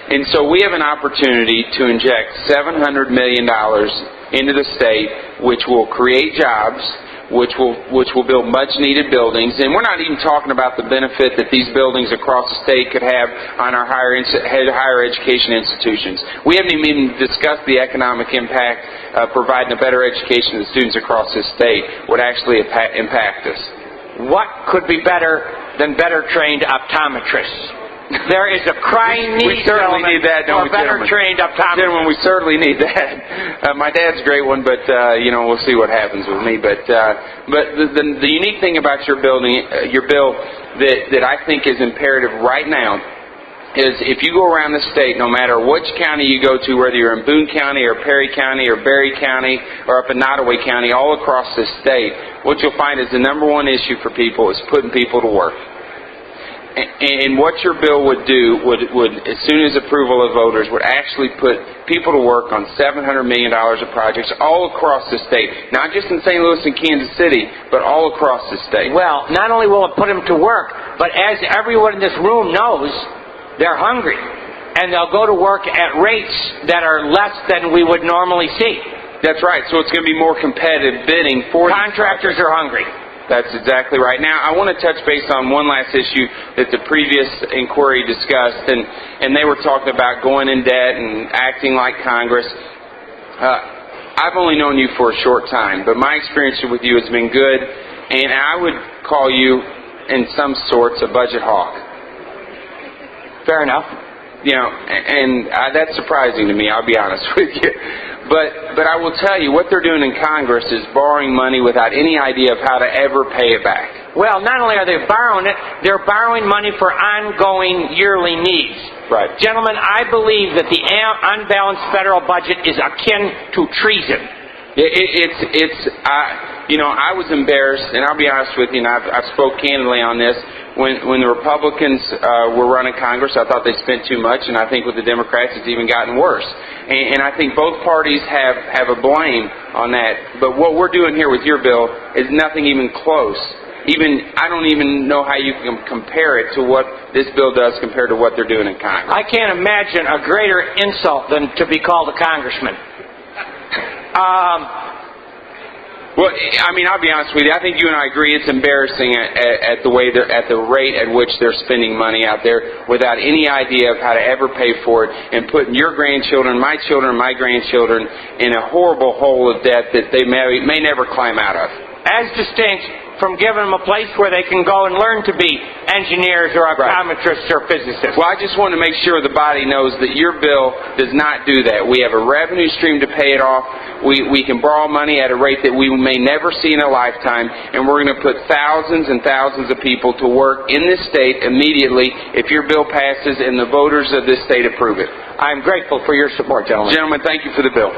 And so we have an opportunity to inject $700 million into the state, which will create jobs, which will build much-needed buildings. And we're not even talking about the benefit that these buildings across the state could have on our higher education institutions. We haven't even discussed the economic impact providing a better education to the students across this state would actually impact us. What could be better than better-trained optometrists? There is a crying need, we certainly need that, don't we, better-trained optometrists. Gentlemen, we certainly need that. My dad's a great one, but we'll see what happens with me. But the unique thing about your bill that I think is imperative right now is if you go around the state, no matter which county you go to, whether you're in Boone County or Perry County or Berry County or up in Nottoway County, all across this state, what you'll find is the number one issue for people is putting people to work. And what your bill would do would, as soon as approval of voters, would actually put people to work on $700 million of projects all across the state. Not just in St. Louis and Kansas City, but all across the state. Well, not only will it put them to work, but as everyone in this room knows, they're hungry. And they'll go to work at rates that are less than we would normally see. That's right. So it's going to be more competitive bidding for contractors are hungry. That's exactly right. Now, I want to touch base on one last issue that the previous inquiry discussed, and they were talking about going in debt and acting like Congress. I've only known you for a short time, but my experience with you has been good, and I would call you, in some sorts, a budget hawk. Fair enough. And that's surprising to me, I'll be honest with you. But I will tell you, what they're doing in Congress is borrowing money without any idea of how to ever pay it back. Well, not only are they borrowing it, they're borrowing money for ongoing yearly needs. Right. Gentlemen, I believe that the unbalanced federal budget is akin to treason. I was embarrassed, and I'll be honest with you, and I've spoke candidly on this. When the Republicans were running Congress, I thought they spent too much, and I think with the Democrats it's even gotten worse. And I think both parties have a blame on that. But what we're doing here with your bill is nothing even close. I don't even know how you can compare it to what this bill does compared to what they're doing in Congress. I can't imagine a greater insult than to be called a congressman. Well, I'll be honest with you. I think you and I agree it's embarrassing at the rate at which they're spending money out there without any idea of how to ever pay for it, and putting your grandchildren, my grandchildren, in a horrible hole of debt that they may never climb out of. As distinct from giving them a place where they can go and learn to be engineers or optometrists or physicists. Well, I just want to make sure the body knows that your bill does not do that. We have a revenue stream to pay it off. We can borrow money at a rate that we may never see in a lifetime, and we're going to put thousands and thousands of people to work in this state immediately if your bill passes and the voters of this state approve it. I'm grateful for your support, gentlemen. Gentlemen, thank you for the bill.